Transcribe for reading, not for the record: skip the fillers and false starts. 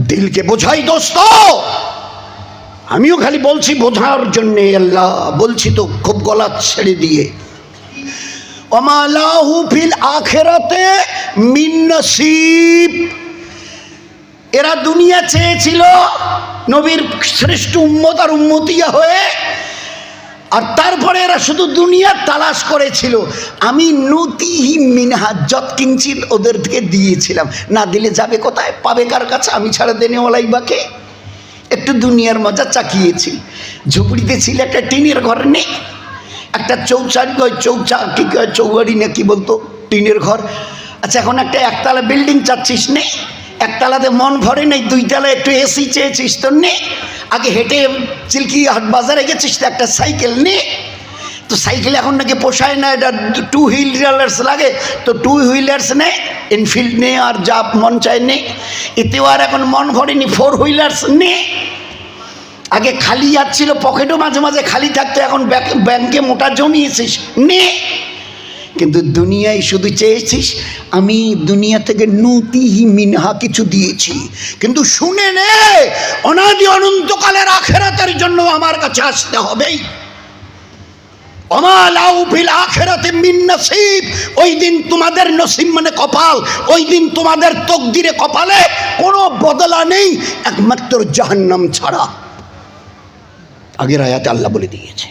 দিলকে বোঝাই দোস্ত, আমিও খালি বলছি বোঝার জন্যে, আল্লাহ বলছি তো খুব গলা ছেড়ে দিয়ে। ওমা লাহু ফিল আখিরাতে মিন নসিব। এরা দুনিয়া চেয়েছিল নবীর শ্রেষ্ঠ উম্মত আর উম্মতিয়া হয়ে, আর তারপরে এরা শুধু দুনিয়া তালাশ করেছিল। আমি নুতিহি মিনহা যৎকিঞ্চিৎ ওদেরকে দিয়েছিলাম। না দিলে যাবে কোথায়, পাবে কার কাছে? আমি ছাড়া দেনেওয়ালাই বাকে। একটু দুনিয়ার মজা চাকিয়েছি। ঝুপড়িতে ছিল একটা টিনের ঘর নেই, একটা চৌচারি কি কয় চৌবাড়ি না কি বলতো, টিনের ঘর। আচ্ছা এখন একটা একতলা বিল্ডিং চাচ্ছিস নে, একতলাতে মন ভরে নেই, দুইতলা একটু এসি চেয়েছিস তো নে। আগে হেঁটে চিল্কি হাট বাজারে গেছিস তো একটা সাইকেল নে। তো সাইকেল এখন নাকি পোষায় না, এটা 2 হুইলার্স লাগে, তো 2 হুইলার্স নে, এনফিল্ড নে, আর যা মন চায় নে। এতেও আর এখন মন ভরেনি, 4 হুইলার্স নে। আগে খালি যাচ্ছিল, পকেটও মাঝে মাঝে খালি থাকতো, এখন ব্যাংকে মোটা জমিয়েছিস নে। কিন্তু দুনিয়ায় শুধু চেয়েছিস, আমি দুনিয়া থেকে নুতিহি মিনহা কিছু দিয়েছি। কিন্তু শুনে নে, অনাদি অনন্তকালের আখিরাতের জন্য আমার কাছে আসতে হবেই। ওমা লাহু ফিল আখিরাতি মিন নসিব। ওই দিন তোমাদের নসিব মানে কপাল, ওই দিন তোমাদের তকদিরে কপালে কোনো বদলা নেই একমাত্র জাহান্নাম ছাড়া। আগের আয়াতে আল্লাহ বলে দিয়েছে।